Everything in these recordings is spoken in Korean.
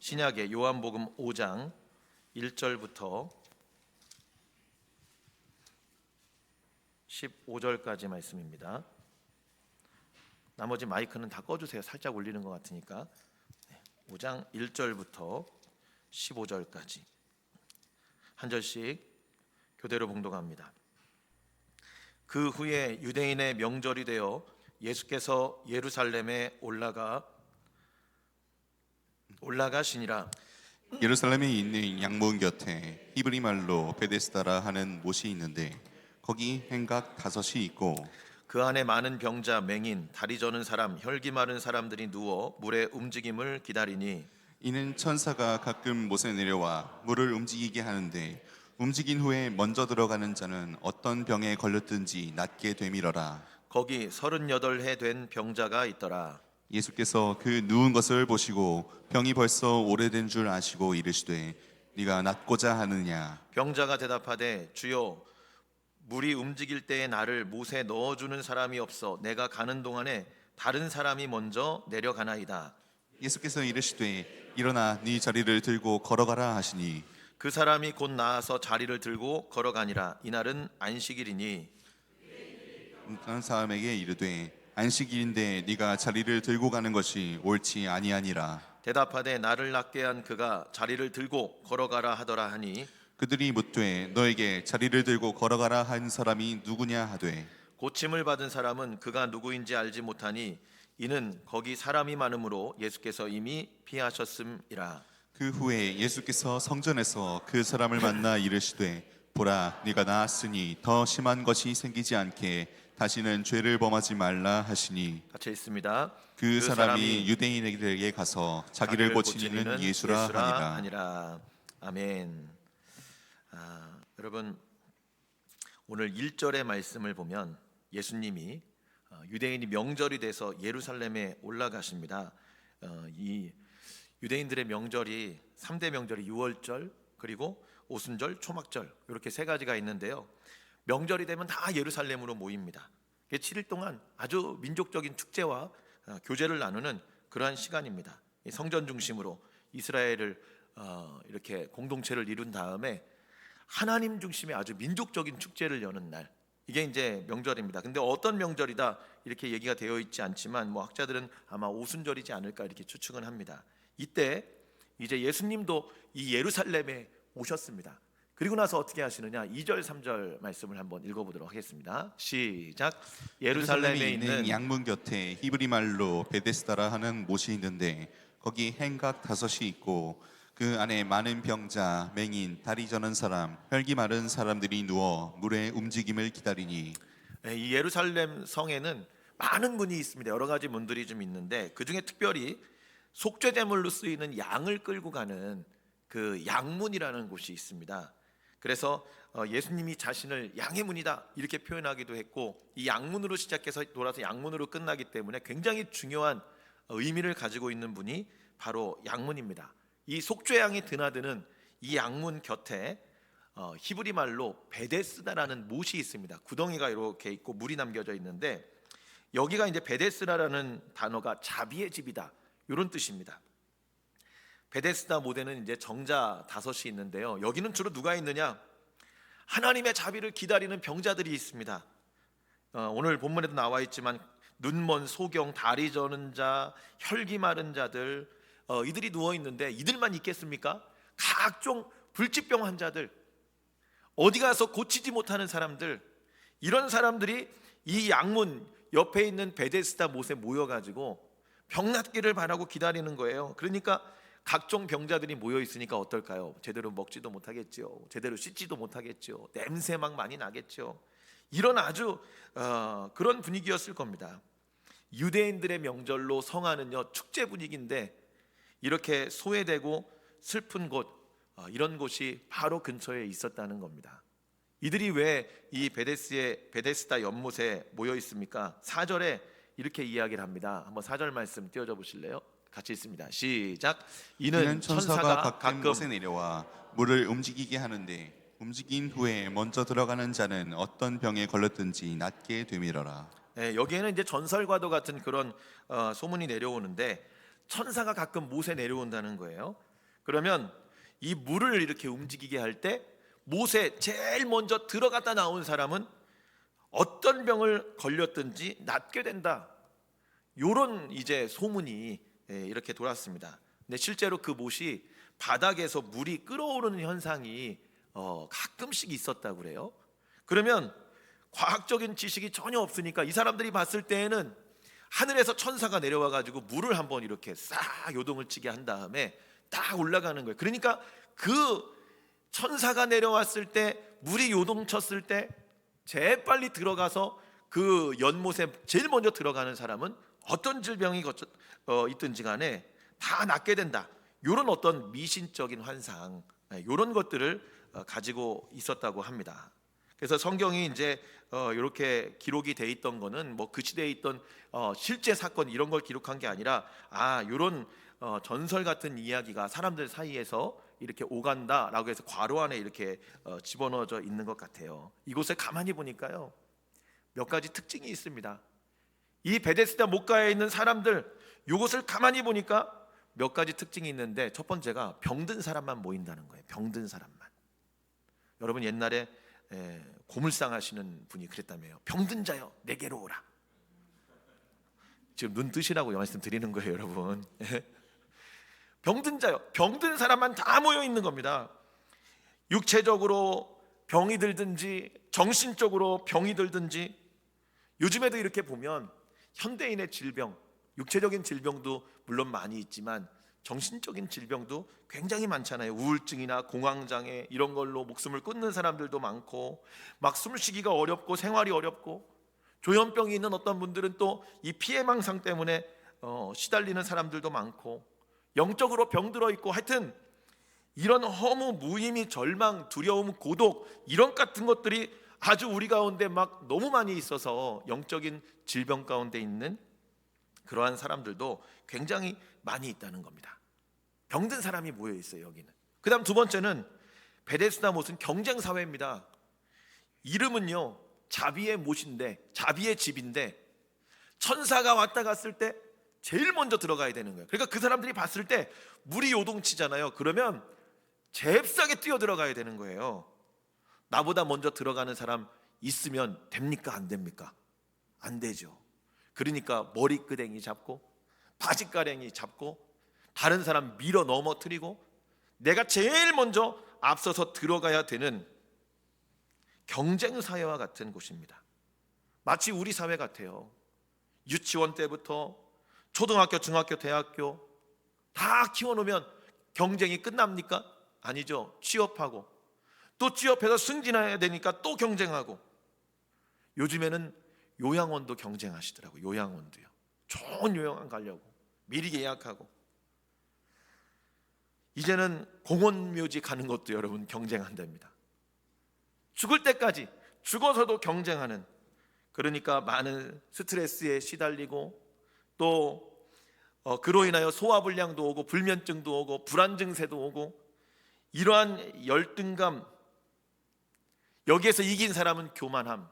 신약의 요한복음 5장 1절부터 15절까지 말씀입니다. 나머지 마이크는 다 꺼주세요. 살짝 울리는 것 같으니까. 5장 1절부터 15절까지 한 절씩 교대로 봉독합니다. 그 후에 유대인의 명절이 되어 예수께서 예루살렘에 올라가시니라. 예루살렘에 있는 양문 곁에 히브리 말로 베데스다라 하는 못이 있는데 거기 행각 5이 있고 그 안에 많은 병자, 맹인, 다리 저는 사람, 혈기 마른 사람들이 누워 물의 움직임을 기다리니 이는 천사가 가끔 못에 내려와 물을 움직이게 하는데 움직인 후에 먼저 들어가는 자는 어떤 병에 걸렸든지 낫게 되밀어라. 거기 38해 된 병자가 있더라. 예수께서 그 누운 것을 보시고 병이 벌써 오래된 줄 아시고 이르시되 네가 낫고자 하느냐. 병자가 대답하되 주여 물이 움직일 때에 나를 못에 넣어주는 사람이 없어 내가 가는 동안에 다른 사람이 먼저 내려가나이다. 예수께서 이르시되 일어나 네 자리를 들고 걸어가라 하시니 그 사람이 곧 나아서 자리를 들고 걸어가니라. 이날은 안식일이니 다른 사람에게 이르되 안식일인데 네가 자리를 들고 가는 것이 옳지 아니하니라. 대답하되 나를 낫게 한 그가 자리를 들고 걸어가라 하더라 하니 그들이 묻되 너에게 자리를 들고 걸어가라 한 사람이 누구냐 하되 고침을 받은 사람은 그가 누구인지 알지 못하니 이는 거기 사람이 많으므로 예수께서 이미 피하셨음이라. 그 후에 예수께서 성전에서 그 사람을 만나 이르시되 보라 네가 나았으니 더 심한 것이 생기지 않게 다시는 죄를 범하지 말라 하시니 같이 읽습니다. 그 사람이 유대인에게 가서 자기를 고치는 예수라 하니라. 아멘. 여러분 오늘 1절의 말씀을 보면 예수님이 유대인이 명절이 돼서 예루살렘에 올라가십니다. 이 유대인들의 명절이 3대 명절이 유월절 그리고 오순절, 초막절 이렇게 세 가지가 있는데요. 명절이 되면 다 예루살렘으로 모입니다. 7일 동안 아주 민족적인 축제와 교제를 나누는 그러한 시간입니다. 성전 중심으로 이스라엘을 이렇게 공동체를 이룬 다음에 하나님 중심의 아주 민족적인 축제를 여는 날, 이게 이제 명절입니다. 근데 어떤 명절이다 이렇게 얘기가 되어 있지 않지만 뭐 학자들은 아마 오순절이지 않을까 이렇게 추측은 합니다. 이때 이제 예수님도 이 예루살렘에 오셨습니다. 그리고 나서 어떻게 하시느냐? 2절 3절 말씀을 한번 읽어보도록 하겠습니다. 시작. 예루살렘에 있는 양문 곁에 히브리 말로 베데스다라 하는 못이 있는데 거기 행각 5이 있고 그 안에 많은 병자, 맹인, 다리 저는 사람, 혈기 마른 사람들이 누워 물의 움직임을 기다리니 이 예루살렘 성에는 많은 문이 있습니다. 여러 가지 문들이 좀 있는데 그 중에 특별히 속죄 제물로 쓰이는 양을 끌고 가는 그 양문이라는 곳이 있습니다. 그래서 예수님이 자신을 양의 문이다 이렇게 표현하기도 했고 이 양문으로 시작해서 돌아서 양문으로 끝나기 때문에 굉장히 중요한 의미를 가지고 있는 분이 바로 양문입니다. 이 속죄양이 드나드는 이 양문 곁에 히브리 말로 베데스다라는 못이 있습니다. 구덩이가 이렇게 있고 물이 남겨져 있는데 여기가 이제 베데스다라는 단어가 자비의 집이다 이런 뜻입니다. 베데스다 못에는 이제 정자 5이 있는데요. 여기는 주로 누가 있느냐? 하나님의 자비를 기다리는 병자들이 있습니다. 오늘 본문에도 나와 있지만 눈먼 소경, 다리 저는 자, 혈기 마른 자들 이들이 누워 있는데 이들만 있겠습니까? 각종 불치병 환자들, 어디 가서 고치지 못하는 사람들, 이런 사람들이 이 양문 옆에 있는 베데스다 못에 모여가지고 병 낫기를 바라고 기다리는 거예요. 그러니까 각종 병자들이 모여 있으니까 어떨까요? 제대로 먹지도 못하겠죠. 제대로 씻지도 못하겠죠. 냄새 막 많이 나겠죠. 이런 아주 그런 분위기였을 겁니다. 유대인들의 명절로 성하는요 축제 분위기인데 이렇게 소외되고 슬픈 곳 이런 곳이 바로 근처에 있었다는 겁니다. 이들이 왜 이 베데스다 연못에 모여 있습니까? 4절에 이렇게 이야기를 합니다. 한번 4절 말씀 띄워줘 보실래요? 같이 있습니다. 시작. 이는 천사가 가끔 못에 내려와 물을 움직이게 하는데 움직인 후에 먼저 들어가는 자는 어떤 병에 걸렸든지 낫게 되밀어라. 여기에는 이제 전설과도 같은 그런 소문이 내려오는데 천사가 가끔 못에 내려온다는 거예요. 그러면 이 물을 이렇게 움직이게 할 때 못에 제일 먼저 들어갔다 나온 사람은 어떤 병을 걸렸든지 낫게 된다. 요런 이제 소문이 이렇게 돌았습니다. 근데 실제로 그 못이 바닥에서 물이 끓어오르는 현상이 가끔씩 있었다고 그래요. 그러면 과학적인 지식이 전혀 없으니까 이 사람들이 봤을 때에는 하늘에서 천사가 내려와 가지고 물을 한번 이렇게 싹 요동을 치게 한 다음에 딱 올라가는 거예요. 그러니까 그 천사가 내려왔을 때 물이 요동쳤을 때 제일 빨리 들어가서 그 연못에 제일 먼저 들어가는 사람은 어떤 질병이 있든지 간에 다 낫게 된다. 이런 어떤 미신적인 환상, 이런 것들을 가지고 있었다고 합니다. 그래서 성경이 이제 이렇게 기록이 돼 있던 거는 뭐 그 시대에 있던 실제 사건 이런 걸 기록한 게 아니라 이런 전설 같은 이야기가 사람들 사이에서 이렇게 오간다라고 해서 괄호 안에 이렇게 집어넣어져 있는 것 같아요. 이곳에 가만히 보니까요, 몇 가지 특징이 있습니다. 이 베데스다 목가에 있는 사람들, 이곳을 가만히 보니까 몇 가지 특징이 있는데, 첫 번째가 병든 사람만 모인다는 거예요. 병든 사람만. 여러분 옛날에 고물상 하시는 분이 그랬다며요. 병든 자여 내게로 오라. 지금 눈 뜨시라고 말씀 드리는 거예요, 여러분. 병든 자요, 병든 사람만 다 모여 있는 겁니다. 육체적으로 병이 들든지 정신적으로 병이 들든지. 요즘에도 이렇게 보면 현대인의 질병, 육체적인 질병도 물론 많이 있지만 정신적인 질병도 굉장히 많잖아요. 우울증이나 공황장애 이런 걸로 목숨을 끊는 사람들도 많고, 막 숨쉬기가 어렵고 생활이 어렵고, 조현병이 있는 어떤 분들은 또 이 피해망상 때문에 시달리는 사람들도 많고, 영적으로 병들어 있고, 하여튼 이런 허무, 무의미, 절망, 두려움, 고독 이런 같은 것들이 아주 우리 가운데 막 너무 많이 있어서 영적인 질병 가운데 있는 그러한 사람들도 굉장히 많이 있다는 겁니다. 병든 사람이 모여 있어요, 여기는. 그다음 두 번째는 베데스다 못은 경쟁 사회입니다. 이름은요 자비의 못인데, 자비의 집인데, 천사가 왔다 갔을 때 제일 먼저 들어가야 되는 거예요. 그러니까 그 사람들이 봤을 때 물이 요동치잖아요. 그러면 잽싸게 뛰어 들어가야 되는 거예요. 나보다 먼저 들어가는 사람 있으면 됩니까? 안 됩니까? 안 되죠. 그러니까 머리끄댕이 잡고 바지가랭이 잡고 다른 사람 밀어 넘어뜨리고 내가 제일 먼저 앞서서 들어가야 되는 경쟁 사회와 같은 곳입니다. 마치 우리 사회 같아요. 유치원 때부터 초등학교, 중학교, 대학교 다 키워놓으면 경쟁이 끝납니까? 아니죠. 취업하고 또 취업해서 승진해야 되니까 또 경쟁하고. 요즘에는 요양원도 경쟁하시더라고요. 요양원도요. 좋은 요양원 가려고 미리 예약하고. 이제는 공원묘지 가는 것도 여러분 경쟁한답니다. 죽을 때까지, 죽어서도 경쟁하는. 그러니까 많은 스트레스에 시달리고, 또 그로 인하여 소화불량도 오고 불면증도 오고 불안 증세도 오고, 이러한 열등감, 여기에서 이긴 사람은 교만함,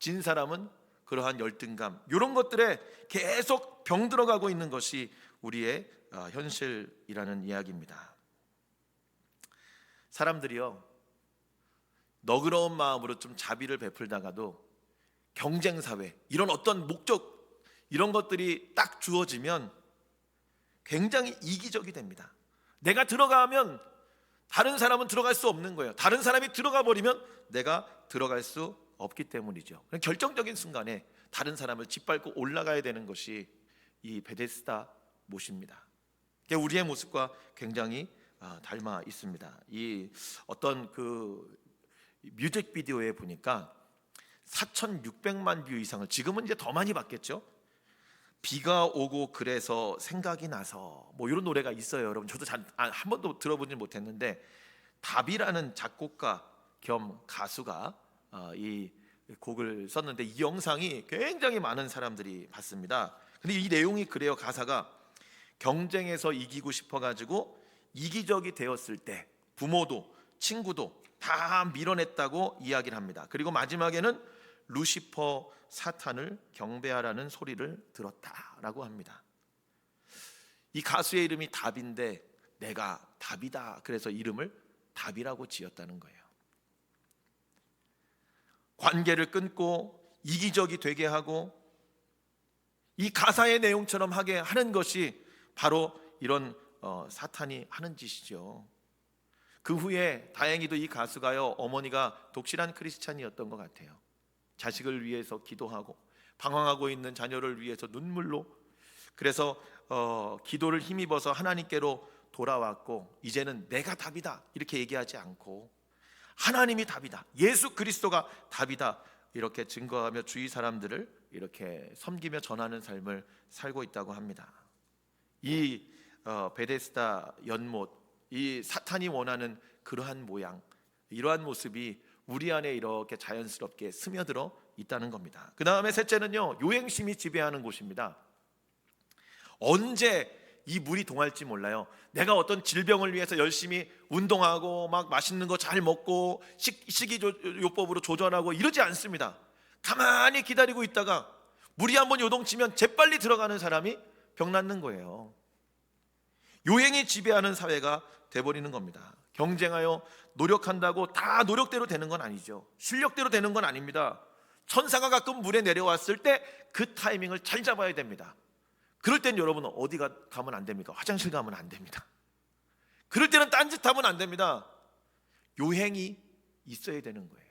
진 사람은 그러한 열등감, 이런 것들에 계속 병들어가고 있는 것이 우리의 현실이라는 이야기입니다. 사람들이요 너그러운 마음으로 좀 자비를 베풀다가도 경쟁사회, 이런 어떤 목적, 이런 것들이 딱 주어지면 굉장히 이기적이 됩니다. 내가 들어가면 다른 사람은 들어갈 수 없는 거예요. 다른 사람이 들어가 버리면 내가 들어갈 수 없기 때문이죠. 결정적인 순간에 다른 사람을 짓밟고 올라가야 되는 것이 이 베데스다 못입니다. 우리의 모습과 굉장히 닮아 있습니다. 이 어떤 그 뮤직비디오에 보니까 4,600만 뷰 이상을, 지금은 이제 더 많이 받겠죠. 비가 오고 그래서 생각이 나서, 뭐 이런 노래가 있어요. 여러분 저도 한 번도 들어보진 못했는데, 답이라는 작곡가 겸 가수가 이 곡을 썼는데 이 영상이 굉장히 많은 사람들이 봤습니다. 근데 이 내용이 그래요. 가사가 경쟁에서 이기고 싶어가지고 이기적이 되었을 때 부모도 친구도 다 밀어냈다고 이야기를 합니다. 그리고 마지막에는 루시퍼 사탄을 경배하라는 소리를 들었다라고 합니다. 이 가수의 이름이 답인데 내가 답이다. 그래서 이름을 답이라고 지었다는 거예요. 관계를 끊고 이기적이 되게 하고 이 가사의 내용처럼 하게 하는 것이 바로 이런 사탄이 하는 짓이죠. 그 후에 다행히도 이 가수가요, 어머니가 독실한 크리스찬이었던 것 같아요. 자식을 위해서 기도하고 방황하고 있는 자녀를 위해서 눈물로, 그래서 기도를 힘입어서 하나님께로 돌아왔고, 이제는 내가 답이다 이렇게 얘기하지 않고 하나님이 답이다, 예수 그리스도가 답이다 이렇게 증거하며 주위 사람들을 이렇게 섬기며 전하는 삶을 살고 있다고 합니다. 이 베데스다 연못, 이 사탄이 원하는 그러한 모양, 이러한 모습이 우리 안에 이렇게 자연스럽게 스며들어 있다는 겁니다. 그 다음에 셋째는요, 요행심이 지배하는 곳입니다. 언제 이 물이 동할지 몰라요. 내가 어떤 질병을 위해서 열심히 운동하고 막 맛있는 거 잘 먹고 식이요법으로 조절하고 이러지 않습니다. 가만히 기다리고 있다가 물이 한번 요동치면 재빨리 들어가는 사람이 병 낫는 거예요. 요행이 지배하는 사회가 돼버리는 겁니다. 경쟁하여 노력한다고 다 노력대로 되는 건 아니죠. 실력대로 되는 건 아닙니다. 천사가 가끔 물에 내려왔을 때 그 타이밍을 잘 잡아야 됩니다. 그럴 땐 여러분 어디 가면 안 됩니까? 화장실 가면 안 됩니다. 그럴 때는 딴짓하면 안 됩니다. 요행이 있어야 되는 거예요.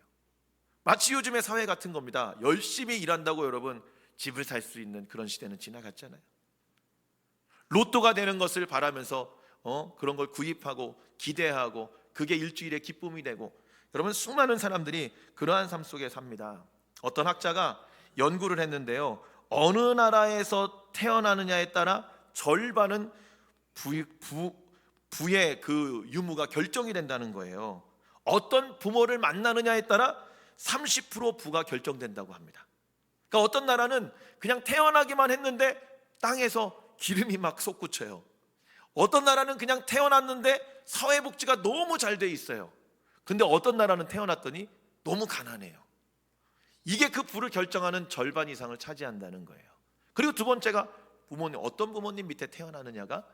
마치 요즘의 사회 같은 겁니다. 열심히 일한다고 여러분 집을 살 수 있는 그런 시대는 지나갔잖아요. 로또가 되는 것을 바라면서 그런 걸 구입하고 기대하고 그게 일주일의 기쁨이 되고, 여러분 수많은 사람들이 그러한 삶 속에 삽니다. 어떤 학자가 연구를 했는데요, 어느 나라에서 태어나느냐에 따라 절반은 부의 그 유무가 결정이 된다는 거예요. 어떤 부모를 만나느냐에 따라 30% 부가 결정된다고 합니다. 그러니까 어떤 나라는 그냥 태어나기만 했는데 땅에서 기름이 막 솟구쳐요. 어떤 나라는 그냥 태어났는데 사회복지가 너무 잘 돼 있어요. 근데 어떤 나라는 태어났더니 너무 가난해요. 이게 그 부를 결정하는 절반 이상을 차지한다는 거예요. 그리고 두 번째가 부모님, 어떤 부모님 밑에 태어나느냐가,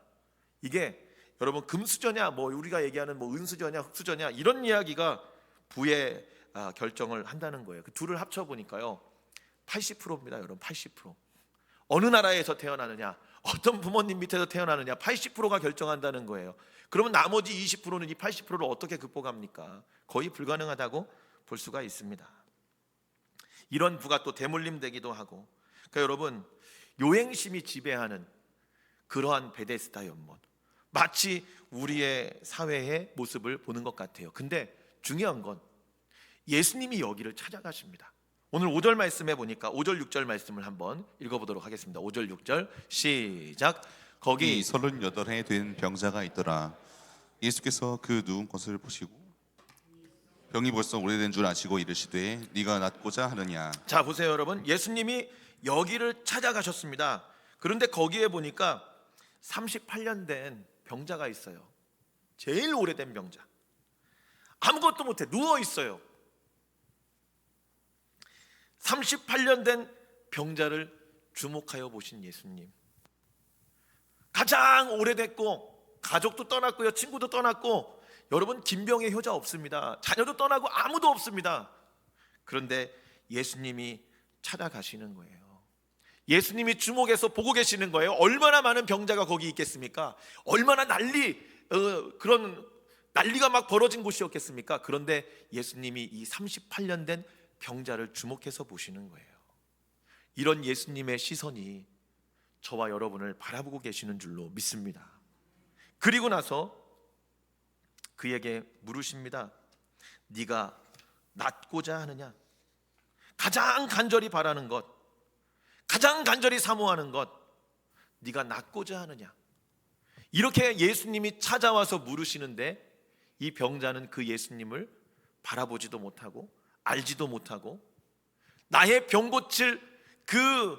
이게 여러분 금수저냐 뭐 우리가 얘기하는 뭐 은수저냐 흙수저냐 이런 이야기가 부의 결정을 한다는 거예요. 그 둘을 합쳐 보니까요 80%입니다. 여러분 80%. 어느 나라에서 태어나느냐, 어떤 부모님 밑에서 태어나느냐 80%가 결정한다는 거예요. 그러면 나머지 20%는 이 80%를 어떻게 극복합니까? 거의 불가능하다고 볼 수가 있습니다. 이런 부가 또 대물림되기도 하고, 그러니까 여러분 요행심이 지배하는 그러한 베데스다 연못, 마치 우리의 사회의 모습을 보는 것 같아요. 근데 중요한 건 예수님이 여기를 찾아가십니다. 오늘 5절 말씀에 보니까 5절 6절 말씀을 한번 읽어보도록 하겠습니다. 5절 6절 시작. 거기 38해 된 병자가 있더라. 예수께서 그 누운 것을 보시고 병이 벌써 오래된 줄 아시고 이르시되 네가 낫고자 하느냐. 자 보세요 여러분, 예수님이 여기를 찾아가셨습니다. 그런데 거기에 보니까 38년 된 병자가 있어요. 제일 오래된 병자, 아무것도 못해 누워 있어요. 38년 된 병자를 주목하여 보신 예수님, 가장 오래됐고 가족도 떠났고요, 친구도 떠났고, 여러분 김병의 효자 없습니다. 자녀도 떠나고 아무도 없습니다. 그런데 예수님이 찾아가시는 거예요. 예수님이 주목해서 보고 계시는 거예요. 얼마나 많은 병자가 거기 있겠습니까? 얼마나 그런 난리가 막 벌어진 곳이었겠습니까? 그런데 예수님이 이 38년 된 병자를 주목해서 보시는 거예요. 이런 예수님의 시선이 저와 여러분을 바라보고 계시는 줄로 믿습니다. 그리고 나서 그에게 물으십니다. 네가 낫고자 하느냐? 가장 간절히 바라는 것, 가장 간절히 사모하는 것, 네가 낫고자 하느냐? 이렇게 예수님이 찾아와서 물으시는데 이 병자는 그 예수님을 바라보지도 못하고 알지도 못하고, 나의 병 고칠 그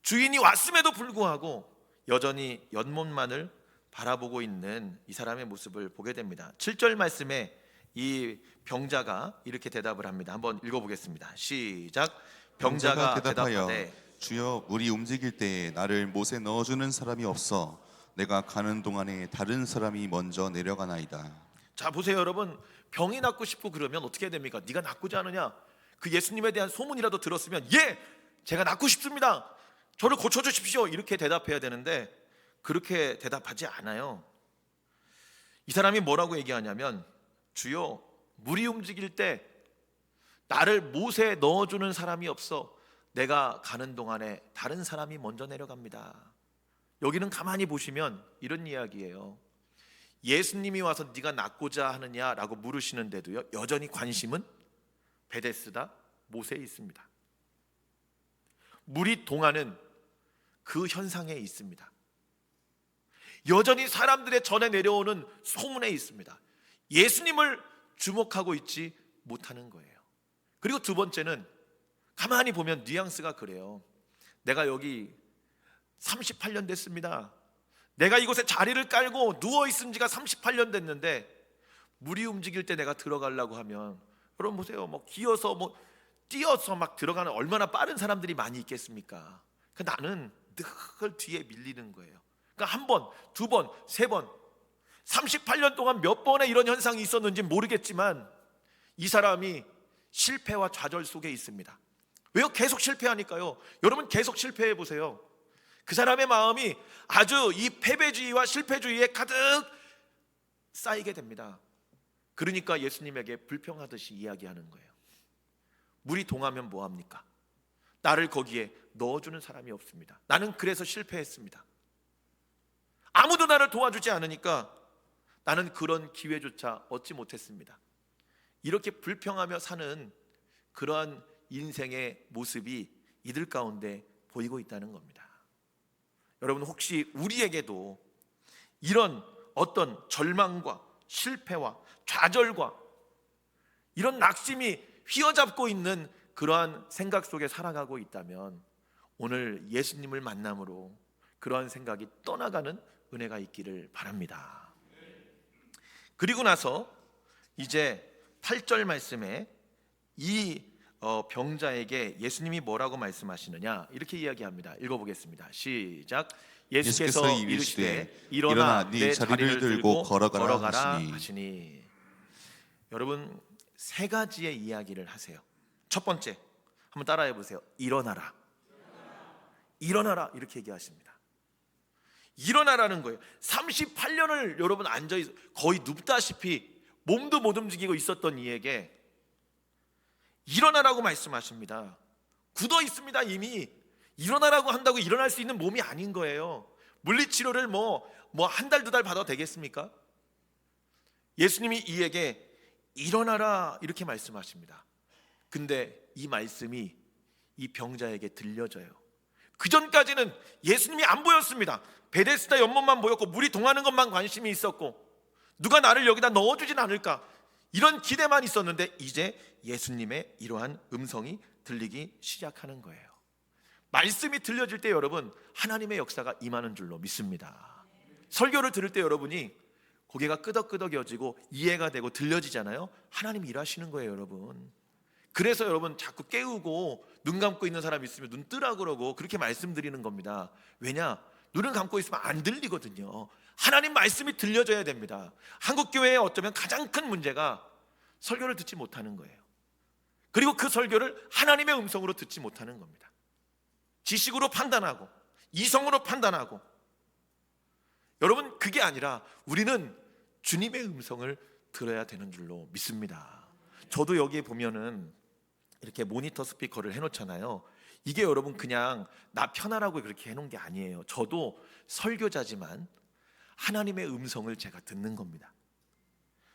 주인이 왔음에도 불구하고 여전히 연못만을 바라보고 있는 이 사람의 모습을 보게 됩니다. 7절 말씀에 이 병자가 이렇게 대답을 합니다. 한번 읽어보겠습니다. 시작. 병자가 대답하되 주여, 물이 움직일 때에 나를 못에 넣어주는 사람이 없어 내가 가는 동안에 다른 사람이 먼저 내려가나이다. 자 보세요 여러분, 병이 낫고 싶고 그러면 어떻게 해야 됩니까? 네가 낫고자 하느냐? 그 예수님에 대한 소문이라도 들었으면 예! 제가 낫고 싶습니다, 저를 고쳐주십시오, 이렇게 대답해야 되는데 그렇게 대답하지 않아요. 이 사람이 뭐라고 얘기하냐면, 주여, 물이 움직일 때 나를 못에 넣어주는 사람이 없어 내가 가는 동안에 다른 사람이 먼저 내려갑니다. 여기는 가만히 보시면 이런 이야기예요. 예수님이 와서 네가 낫고자 하느냐라고 물으시는데도요, 여전히 관심은 베데스다 못에 있습니다. 물이 동하는 그 현상에 있습니다. 여전히 사람들의 전에 내려오는 소문에 있습니다. 예수님을 주목하고 있지 못하는 거예요. 그리고 두 번째는 가만히 보면 뉘앙스가 그래요. 내가 여기 38년 됐습니다. 내가 이곳에 자리를 깔고 누워있은 지가 38년 됐는데 물이 움직일 때 내가 들어가려고 하면, 여러분 보세요, 뭐 기어서 뭐 뛰어서 막 들어가는 얼마나 빠른 사람들이 많이 있겠습니까? 나는 늘 뒤에 밀리는 거예요. 그러니까 한 번, 두 번, 세 번, 38년 동안 몇 번의 이런 현상이 있었는지 모르겠지만 이 사람이 실패와 좌절 속에 있습니다. 왜요? 계속 실패하니까요. 여러분 계속 실패해 보세요. 그 사람의 마음이 아주 이 패배주의와 실패주의에 가득 쌓이게 됩니다. 그러니까 예수님에게 불평하듯이 이야기하는 거예요. 물이 동하면 뭐합니까? 나를 거기에 넣어주는 사람이 없습니다. 나는 그래서 실패했습니다. 아무도 나를 도와주지 않으니까 나는 그런 기회조차 얻지 못했습니다. 이렇게 불평하며 사는 그러한 인생의 모습이 이들 가운데 보이고 있다는 겁니다. 여러분 혹시 우리에게도 이런 어떤 절망과 실패와 좌절과 이런 낙심이 휘어잡고 있는 그러한 생각 속에 살아가고 있다면 오늘 예수님을 만남으로 그러한 생각이 떠나가는 은혜가 있기를 바랍니다. 그리고 나서 이제 8절 말씀에 이 병자에게 예수님이 뭐라고 말씀하시느냐 이렇게 이야기합니다. 읽어보겠습니다. 시작. 예수께서 이르시되 일어나 내 자리를 들고 걸어가라 하시니. 여러분 세 가지의 이야기를 하세요. 첫 번째 한번 따라해 보세요. 일어나라. 일어나라 이렇게 얘기하십니다. 일어나라는 거예요. 38년을 여러분 앉아있어 거의 눕다시피 몸도 못 움직이고 있었던 이에게 일어나라고 말씀하십니다. 굳어 있습니다. 이미 일어나라고 한다고 일어날 수 있는 몸이 아닌 거예요. 물리치료를 뭐 한 달 두 달 받아도 되겠습니까? 예수님이 이에게 일어나라 이렇게 말씀하십니다. 근데 이 말씀이 이 병자에게 들려져요. 그 전까지는 예수님이 안 보였습니다. 베데스다 연못만 보였고 물이 동하는 것만 관심이 있었고 누가 나를 여기다 넣어주진 않을까 이런 기대만 있었는데 이제 예수님의 이러한 음성이 들리기 시작하는 거예요. 말씀이 들려질 때 여러분 하나님의 역사가 임하는 줄로 믿습니다. 설교를 들을 때 여러분이 고개가 끄덕끄덕여지고 이해가 되고 들려지잖아요. 하나님이 일하시는 거예요 여러분. 그래서 여러분 자꾸 깨우고 눈 감고 있는 사람 있으면 눈 뜨라 그러고 그렇게 말씀드리는 겁니다. 왜냐? 눈을 감고 있으면 안 들리거든요. 하나님 말씀이 들려져야 됩니다. 한국교회의 어쩌면 가장 큰 문제가 설교를 듣지 못하는 거예요. 그리고 그 설교를 하나님의 음성으로 듣지 못하는 겁니다. 지식으로 판단하고 이성으로 판단하고. 여러분 그게 아니라 우리는 주님의 음성을 들어야 되는 줄로 믿습니다. 저도 여기에 보면은 이렇게 모니터 스피커를 해놓잖아요. 이게 여러분 그냥 나 편하라고 그렇게 해놓은 게 아니에요. 저도 설교자지만 하나님의 음성을 제가 듣는 겁니다.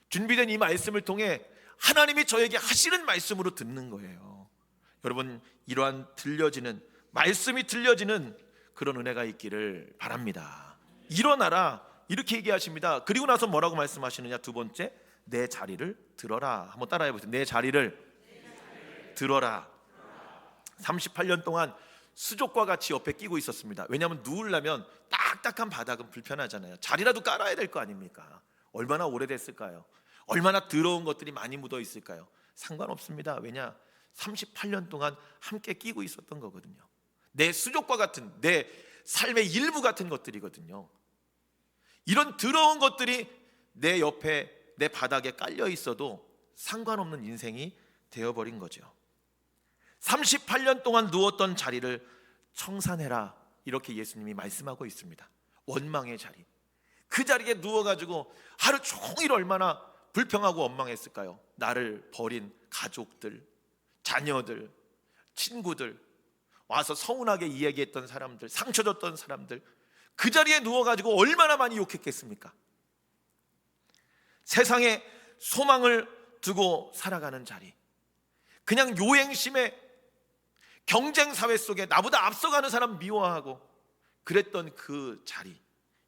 준비된 이 말씀을 통해 하나님이 저에게 하시는 말씀으로 듣는 거예요. 여러분 이러한 들려지는 말씀이 들려지는 그런 은혜가 있기를 바랍니다. 일어나라 이렇게 얘기하십니다. 그리고 나서 뭐라고 말씀하시느냐? 두 번째, 내 자리를 들어라. 한번 따라해 보세요. 내 자리를 들어라. 38년 동안 수족과 같이 옆에 끼고 있었습니다. 왜냐하면 누우려면 딱딱한 바닥은 불편하잖아요. 자리라도 깔아야 될 거 아닙니까? 얼마나 오래됐을까요? 얼마나 더러운 것들이 많이 묻어 있을까요? 상관없습니다. 왜냐? 38년 동안 함께 끼고 있었던 거거든요. 내 수족과 같은 내 삶의 일부 같은 것들이거든요. 이런 더러운 것들이 내 옆에, 내 바닥에 깔려 있어도 상관없는 인생이 되어버린 거죠. 38년 동안 누웠던 자리를 청산해라, 이렇게 예수님이 말씀하고 있습니다. 원망의 자리, 그 자리에 누워가지고 하루 종일 얼마나 불평하고 원망했을까요? 나를 버린 가족들, 자녀들, 친구들, 와서 서운하게 이야기했던 사람들, 상처 줬던 사람들, 그 자리에 누워가지고 얼마나 많이 욕했겠습니까? 세상에 소망을 두고 살아가는 자리, 그냥 요행심에 경쟁 사회 속에 나보다 앞서가는 사람 미워하고 그랬던 그 자리,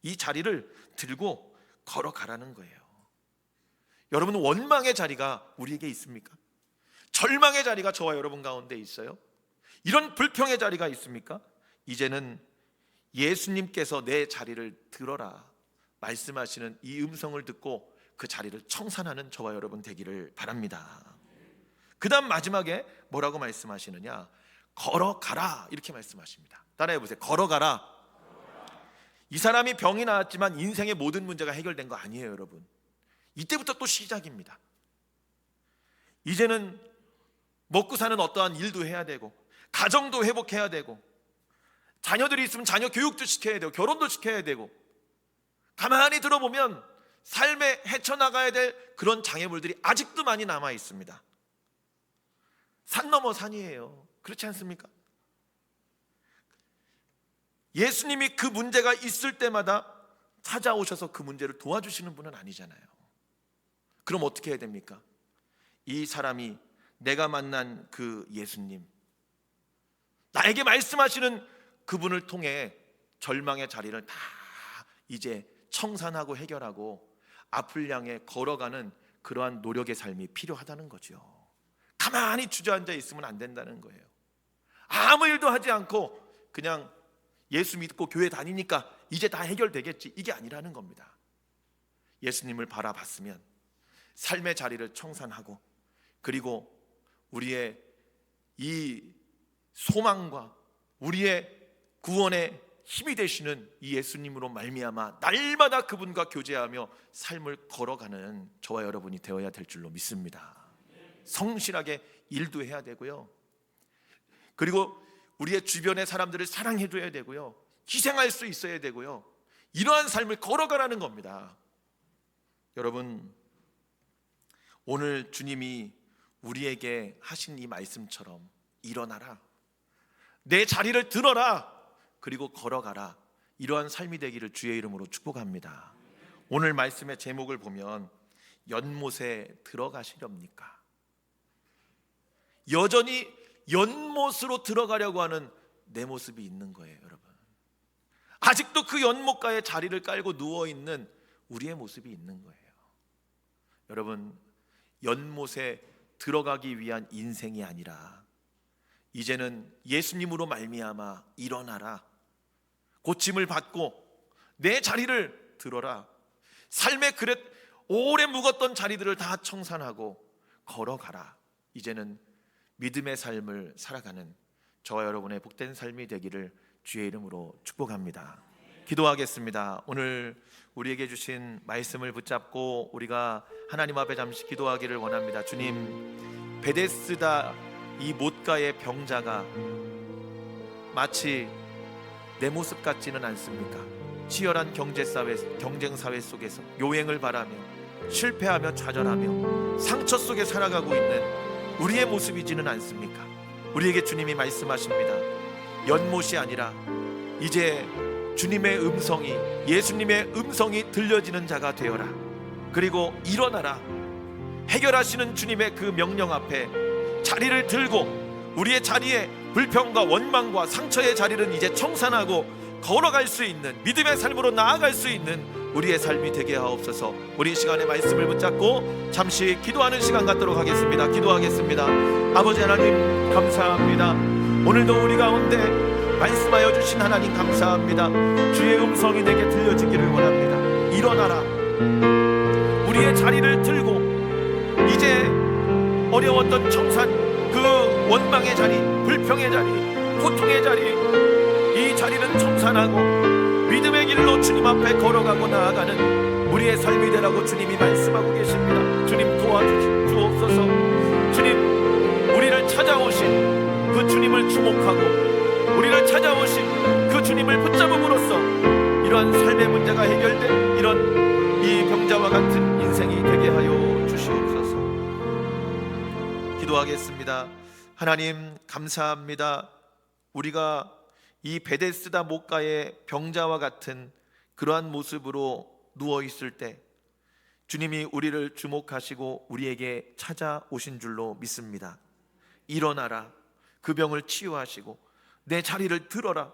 이 자리를 들고 걸어가라는 거예요. 여러분, 원망의 자리가 우리에게 있습니까? 절망의 자리가 저와 여러분 가운데 있어요? 이런 불평의 자리가 있습니까? 이제는 예수님께서 내 자리를 들어라 말씀하시는 이 음성을 듣고 그 자리를 청산하는 저와 여러분 되기를 바랍니다. 그 다음 마지막에 뭐라고 말씀하시느냐? 걸어가라, 이렇게 말씀하십니다. 따라해 보세요. 걸어가라. 이 사람이 병이 나았지만 인생의 모든 문제가 해결된 거 아니에요, 여러분. 이때부터 또 시작입니다. 이제는 먹고 사는 어떠한 일도 해야 되고, 가정도 회복해야 되고, 자녀들이 있으면 자녀 교육도 시켜야 되고, 결혼도 시켜야 되고, 가만히 들어보면 삶에 헤쳐나가야 될 그런 장애물들이 아직도 많이 남아 있습니다. 산 넘어 산이에요. 그렇지 않습니까? 예수님이 그 문제가 있을 때마다 찾아오셔서 그 문제를 도와주시는 분은 아니잖아요. 그럼 어떻게 해야 됩니까? 이 사람이, 내가 만난 그 예수님, 나에게 말씀하시는 그분을 통해 절망의 자리를 다 이제 청산하고 해결하고 앞을 향해 걸어가는 그러한 노력의 삶이 필요하다는 거죠. 가만히 주저앉아 있으면 안 된다는 거예요. 아무 일도 하지 않고 그냥 예수 믿고 교회 다니니까 이제 다 해결되겠지, 이게 아니라는 겁니다. 예수님을 바라봤으면 삶의 자리를 청산하고, 그리고 우리의 이 소망과 우리의 구원의 힘이 되시는 이 예수님으로 말미암아 날마다 그분과 교제하며 삶을 걸어가는 저와 여러분이 되어야 될 줄로 믿습니다. 성실하게 일도 해야 되고요, 그리고 우리의 주변의 사람들을 사랑해줘야 되고요, 희생할 수 있어야 되고요, 이러한 삶을 걸어가라는 겁니다. 여러분, 오늘 주님이 우리에게 하신 이 말씀처럼 일어나라, 내 자리를 들어라, 그리고 걸어가라, 이러한 삶이 되기를 주의 이름으로 축복합니다. 오늘 말씀의 제목을 보면 연못에 들어가시렵니까? 여전히 연못으로 들어가려고 하는 내 모습이 있는 거예요, 여러분. 아직도 그 연못가에 자리를 깔고 누워있는 우리의 모습이 있는 거예요. 여러분, 연못에 들어가기 위한 인생이 아니라 이제는 예수님으로 말미암아 일어나라, 고침을 받고 내 자리를 들어라, 삶의 그릇 오래 묵었던 자리들을 다 청산하고 걸어가라. 이제는 믿음의 삶을 살아가는 저와 여러분의 복된 삶이 되기를 주의 이름으로 축복합니다. 기도하겠습니다. 오늘 우리에게 주신 말씀을 붙잡고 우리가 하나님 앞에 잠시 기도하기를 원합니다. 주님, 베데스다 이 못가의 병자가 마치 내 모습 같지는 않습니까? 치열한 경쟁 사회 속에서 요행을 바라며 실패하며 좌절하며 상처 속에 살아가고 있는 우리의 모습이지는 않습니까? 우리에게 주님이 말씀하십니다. 연못이 아니라 이제 주님의 음성이, 예수님의 음성이 들려지는 자가 되어라. 그리고 일어나라. 해결하시는 주님의 그 명령 앞에 자리를 들고 우리의 자리에 불평과 원망과 상처의 자리는 이제 청산하고 걸어갈 수 있는 믿음의 삶으로 나아갈 수 있는 우리의 삶이 되게 하옵소서. 우리 시간에 말씀을 붙잡고 잠시 기도하는 시간 갖도록 하겠습니다. 기도하겠습니다. 아버지 하나님, 감사합니다. 오늘도 우리 가운데 말씀하여 주신 하나님 감사합니다. 주의 음성이 내게 들려지기를 원합니다. 일어나라. 우리의 자리를 들고 이제 어려웠던 청산, 그 원망의 자리, 불평의 자리, 고통의 자리, 이 자리는 청산하고 믿음의 길로 믿음으로 주님 앞에 걸어가고 나아가는 우리의 삶이 되라고 주님이 말씀하고 계십니다. 주님 도와주옵소서. 주님, 우리를 찾아오신 그 주님을 주목하고 우리를 찾아오신 그 주님을 붙잡음으로써 이러한 삶의 문제가 해결된 이런 이 병자와 같은 인생이 되게 하여 주시옵소서. 기도하겠습니다. 하나님 감사합니다. 우리가 이 베데스다 목가의 병자와 같은 그러한 모습으로 누워 있을 때 주님이 우리를 주목하시고 우리에게 찾아오신 줄로 믿습니다. 일어나라, 그 병을 치유하시고 내 자리를 들어라.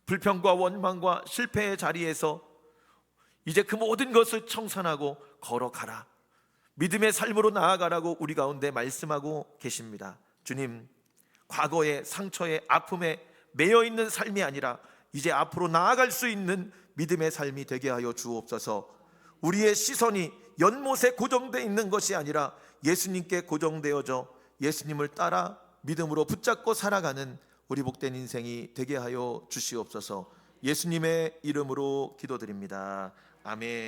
불평과 원망과 실패의 자리에서 이제 그 모든 것을 청산하고 걸어가라. 믿음의 삶으로 나아가라고 우리 가운데 말씀하고 계십니다. 주님, 과거의 상처의 아픔에 매여 있는 삶이 아니라 이제 앞으로 나아갈 수 있는 믿음의 삶이 되게 하여 주옵소서. 우리의 시선이 연못에 고정되어 있는 것이 아니라 예수님께 고정되어져 예수님을 따라 믿음으로 붙잡고 살아가는 우리 복된 인생이 되게 하여 주시옵소서. 예수님의 이름으로 기도드립니다. 아멘.